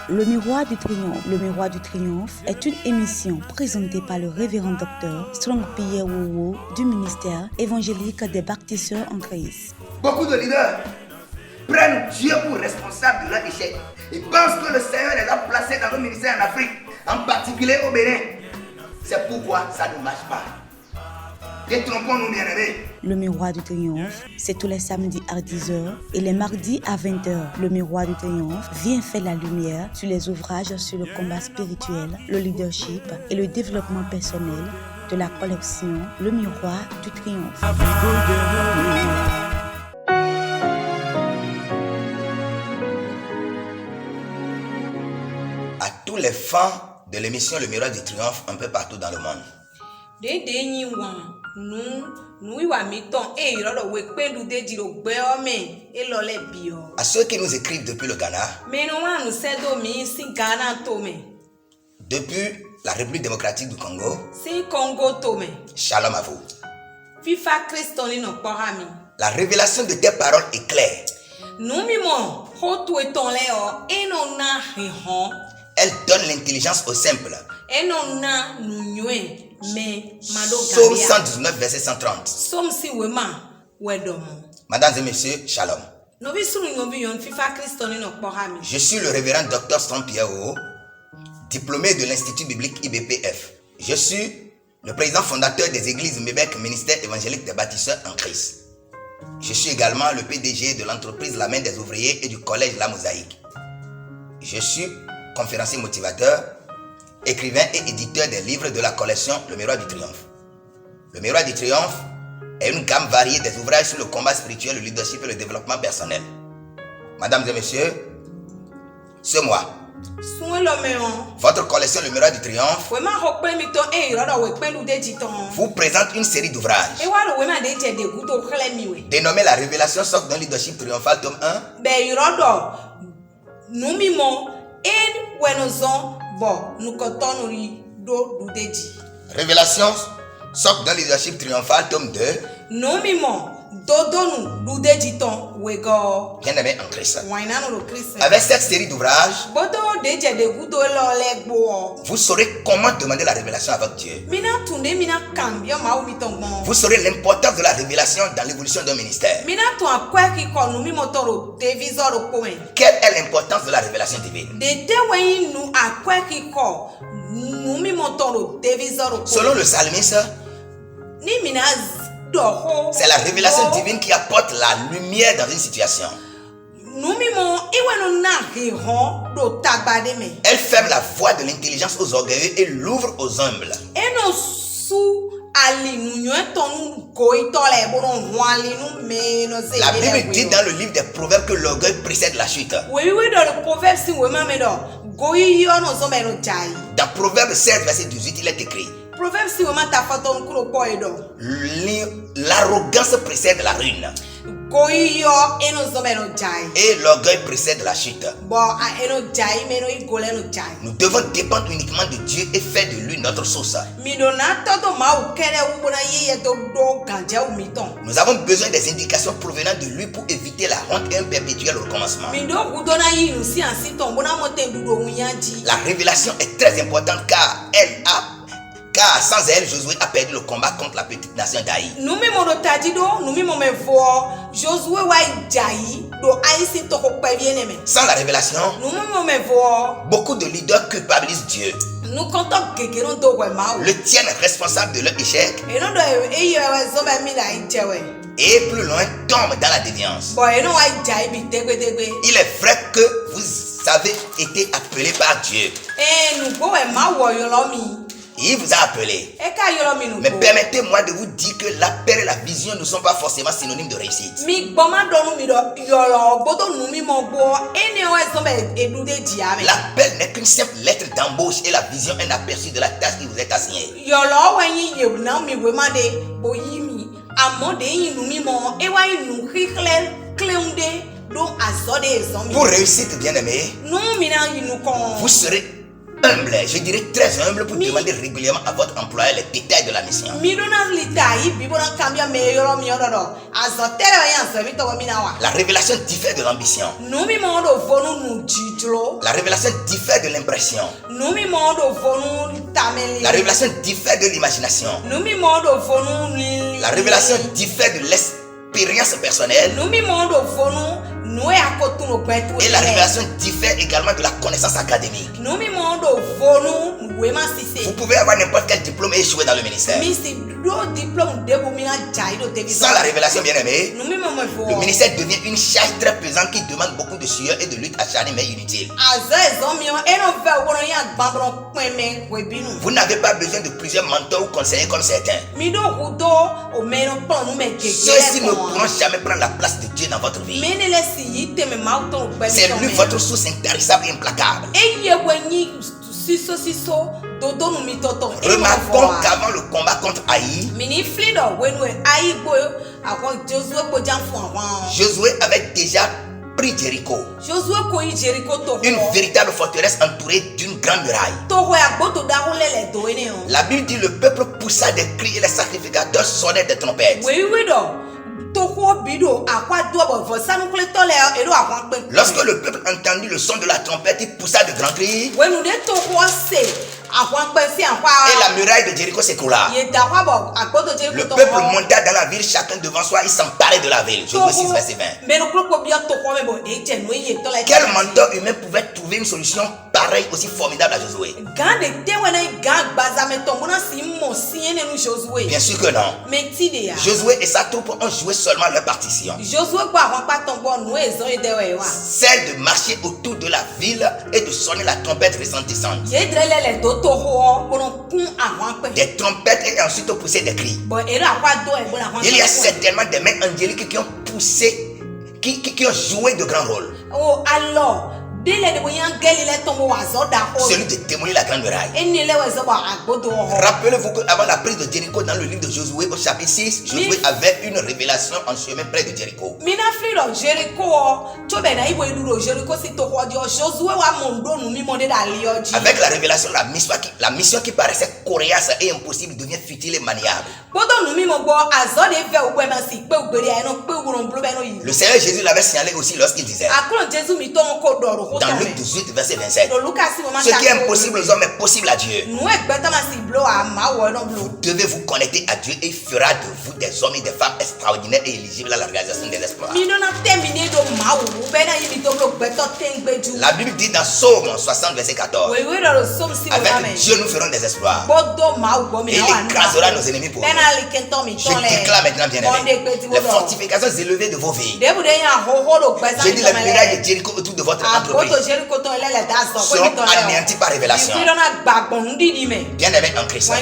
Le Miroir du Triomphe. Le Miroir du Triomphe est une émission présentée par le révérend docteur Strong Pierre Wowo du ministère évangélique des baptisseurs en Christ. Beaucoup de leaders prennent Dieu pour responsable de leur échec et pensent que le Seigneur les a placés dans le ministère en Afrique, en particulier au Bénin. C'est pourquoi ça ne marche pas. Détrompons-nous, bien-aimés. Le Miroir du Triomphe, c'est tous les samedis à 10h et les mardis à 20h. Le Miroir du Triomphe vient faire la lumière sur les ouvrages sur le combat spirituel, le leadership et le développement personnel de la collection Le Miroir du Triomphe. À tous les fans de l'émission Le Miroir du Triomphe un peu partout dans le monde. À ceux qui nous écrivent depuis le Ghana, depuis la République démocratique du Congo, shalom à vous. La révélation de tes paroles est claire. Elle donne l'intelligence aux simples. Psaume 119, verset 130. Mesdames et messieurs, shalom. Je suis le révérend docteur Strong Pierre Wowo, diplômé de l'Institut biblique IBPF. Je suis le président fondateur des églises Mébek, ministère évangélique des bâtisseurs en Christ. Je suis également le PDG de l'entreprise La Main des ouvriers et du collège La Mosaïque. Je suis conférencier motivateur, écrivain et éditeur des livres de la collection Le Miroir du Triomphe. Le Miroir du Triomphe est une gamme variée des ouvrages sur le combat spirituel, le leadership et le développement personnel. Mesdames et messieurs, ce mois, votre collection Le Miroir du Triomphe vous présente une série d'ouvrages dénommée La Révélation socle d'un leadership triomphal, tome 1. Révélation socle d'un leadership triomphal, tome 2. Bien-aimé en Christ. Avec cette série d'ouvrages, vous saurez comment demander la révélation avec Dieu. Vous saurez l'importance de la révélation dans l'évolution d'un ministère. Quelle est l'importance de la révélation divine? Selon le psalmiste, c'est la révélation divine qui apporte la lumière dans une situation. Elle ferme la voie de l'intelligence aux orgueilleux et l'ouvre aux humbles. La Bible dit dans le livre des Proverbes que l'orgueil précède la chute. Dans Proverbes 16, verset 18, il est écrit: l'arrogance précède la ruine et l'orgueil précède la chute. Nous devons dépendre uniquement de Dieu et faire de lui notre source. Nous avons besoin des indications provenant de lui pour éviter la honte et un perpétuel recommencement. La révélation est très importante car sans elle, Josué a perdu le combat contre la petite nation d'Aï. Sans la révélation, beaucoup de leaders culpabilisent Dieu, le tiennent responsable de leur échec et plus loin tombent dans la déviance. Il est vrai que vous avez été appelé par Dieu. Il vous a appelé. Mais permettez-moi de vous dire que l'appel et la vision ne sont pas forcément synonymes de réussite. L'appel n'est qu'une simple lettre d'embauche et la vision un aperçu de la tâche qui vous est assignée. Pour réussir, bien-aimé, vous serez humble, je dirais très humble pour demander régulièrement à votre employeur les détails de la mission. La révélation diffère de l'ambition. La révélation diffère de l'impression. La révélation diffère de l'imagination. La révélation diffère de l'expérience personnelle. Et la révélation diffère également de la connaissance académique. Vous pouvez avoir n'importe quel diplôme et échouer dans le ministère. Sans la révélation, bien aimé, le ministère devient une charge très pesante qui demande beaucoup de sueur et de lutte acharnée mais inutile. Vous n'avez pas besoin de plusieurs mentors ou conseillers comme certains. Ceux-ci ne pourront jamais prendre la place de Dieu dans votre vie. C'est lui votre source intarissable et implacable. Remarquons qu'avant le combat contre Haï, Josué avait déjà pris Jéricho, une véritable forteresse entourée d'une grande muraille. La Bible dit le peuple poussa des cris et les sacrificateurs sonnaient des trompettes. Lorsque le peuple entendit le son de la trompette, il poussa de grands cris. Et la muraille de Jéricho s'écroula. Le peuple monta dans la ville, chacun devant soi, il s'emparait de la ville. Josué 6, verset 20. Quel mentor humain pouvait trouver une solution pareille aussi formidable à Josué? Bien sûr que non. Josué et sa troupe ont joué seulement leur partition. Celle de marcher autour de la ville et de sonner la trompette retentissante. Des trompettes et ensuite pousser des cris. Il y a certainement des mains angéliques qui ont poussé, qui ont joué de grands rôles. Celui de démolir la grande muraille. Rappelez-vous qu'avant la prise de Jéricho dans le livre de Josué au chapitre 6, Josué avait une révélation en chemin près de Jéricho. Avec la révélation, la mission qui paraissait coriace et impossible devient futile et maniable. Le Seigneur Jésus l'avait signalé aussi lorsqu'il disait dans Luc 18, verset 27, ce qui est impossible aux hommes est possible à Dieu. Vous devez vous connecter à Dieu et il fera de vous des hommes et des femmes extraordinaires et éligibles à la réalisation des exploits. La Bible dit dans Psaume 60, verset 14, avec Dieu nous ferons des exploits et il écrasera nos ennemis pour nous. Je déclare maintenant, bien aimé, les fortifications élevées de vos vies. Je dis les murailles de Jéricho autour de votre entreprise seront anéantis par révélation. Bien aimé en Christ,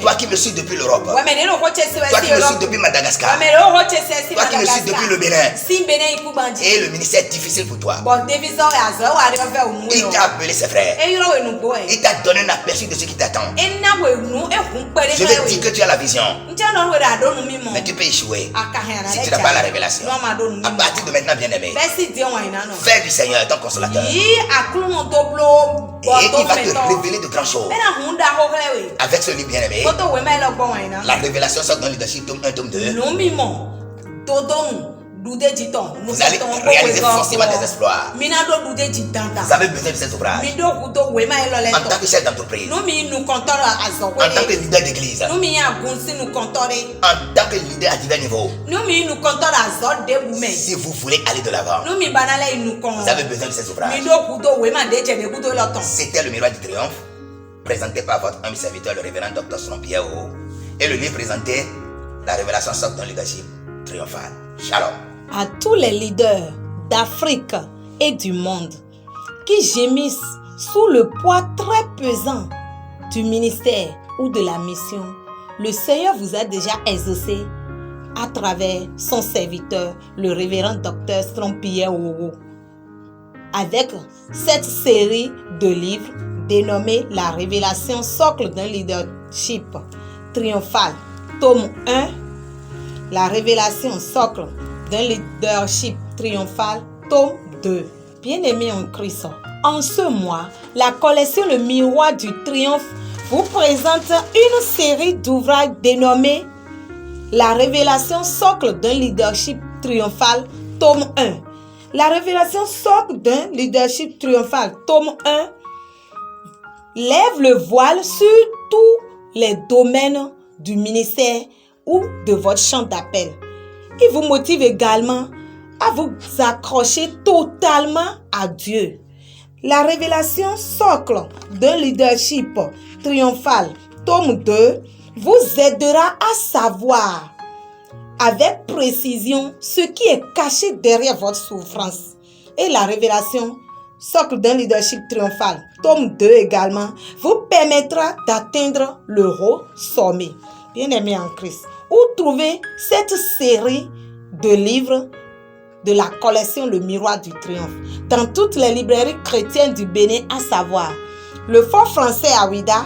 toi qui me suis depuis l'Europe, toi qui me suis depuis Madagascar, toi qui me suis depuis le Bénin, et le ministère est difficile pour toi, il t'a appelé ses frères, il t'a donné un aperçu de ce qui t'attend. Je vais dire que tu as la vision, mais tu peux échouer si tu n'as pas la révélation. À partir de maintenant, bien aimé, fais du Seigneur ton consolateur. Et il va te révéler de grandes choses. Avec ce livre bien aimé, la révélation sort dans le leadership tome 1, tome 2. Vous allez réaliser forcément des exploits. Vous avez besoin de ces ouvrages. En tant que chef d'entreprise, en tant que leader d'église, en tant que leader à divers niveaux, si vous voulez aller de l'avant, vous avez besoin de ces ouvrages. C'était le miroir du triomphe, présenté par votre ami serviteur, le révérend Dr. Pierre. Et le livre présentait la révélation sorte d'un leadership triomphal. Shalom. À tous les leaders d'Afrique et du monde qui gémissent sous le poids très pesant du ministère ou de la mission, le Seigneur vous a déjà exaucé à travers son serviteur, le révérend Dr. Pierre Owo, avec cette série de livres dénommée La révélation socle d'un leadership triomphal, tome 1, La révélation socle d'un leadership triomphal, tome 2. Bien-aimés en Christ, En ce mois, la collection Le Miroir du Triomphe vous présente une série d'ouvrages dénommés La révélation socle d'un leadership triomphal, tome 1. La révélation socle d'un leadership triomphal, tome 1, lève le voile sur tous les domaines du ministère ou de votre champ d'appel. Il vous motive également à vous accrocher totalement à Dieu. La révélation socle d'un leadership triomphal, tome 2, vous aidera à savoir avec précision ce qui est caché derrière votre souffrance. Et la révélation socle d'un leadership triomphal, tome 2 également, vous permettra d'atteindre le haut sommet. Bien-aimés en Christ, où trouver cette série de livres de la collection Le Miroir du Triomphe? Dans toutes les librairies chrétiennes du Bénin, à savoir le Fort Français à Ouida,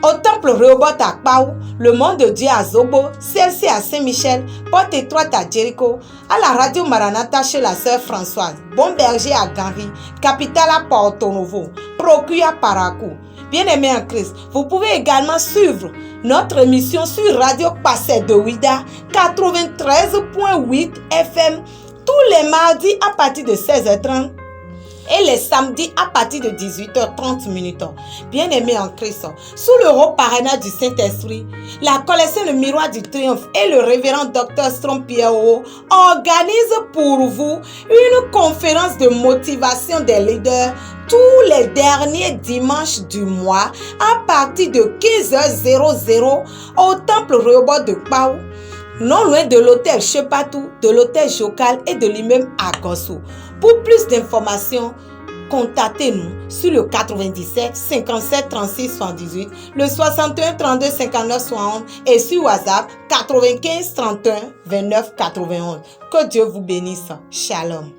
au Temple Rehoboth à Kpaou, le Monde de Dieu à Zobo, celle-ci à Saint-Michel, Porte Étroite à Jéricho, à la Radio Maranatha chez la sœur Françoise, Bon Berger à Ganri, Capitale à Porto Novo, Procure à Parakou. Bien-aimés en Christ, vous pouvez également suivre notre émission sur Radio Passé de Ouida, 93.8 FM, tous les mardis à partir de 16h30 et les samedis à partir de 18h30. Bien-aimés en Christ, sous le haut parrainage du Saint-Esprit, la collection Le Miroir du Triomphe et le révérend Dr Strom Pierrot organisent pour vous une conférence de motivation des leaders tous les derniers dimanches du mois à partir de 15h00 au Temple Rehoboth de Kpaou, non loin de l'hôtel Chepatou, de l'hôtel Jocal et de l'immeuble Agosso. Pour plus d'informations, contactez-nous sur le 97 57 36 78, le 61 32 59 71 et sur WhatsApp 95 31 29 91. Que Dieu vous bénisse. Shalom.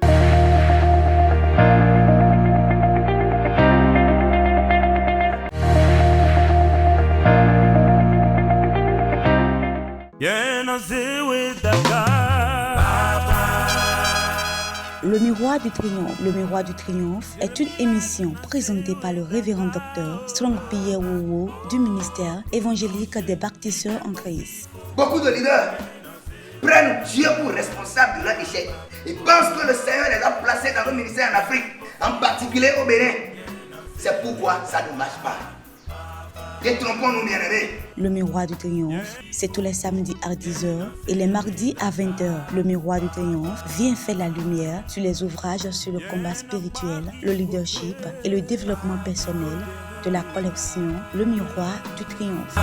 Le Miroir du Triomphe. Le Miroir du Triomphe est une émission présentée par le révérend docteur Strong Pierrot du ministère évangélique des baptisseurs en Christ. Beaucoup de leaders prennent Dieu pour responsable de leur échec. Ils pensent que le Seigneur les a placés dans le ministère en Afrique, en particulier au Bénin. C'est pourquoi ça ne marche pas. Détrompons-nous, bien-aimés. Le Miroir du Triomphe, c'est tous les samedis à 10h et les mardis à 20h. Le Miroir du Triomphe vient faire la lumière sur les ouvrages sur le combat spirituel, le leadership et le développement personnel de la collection Le Miroir du Triomphe.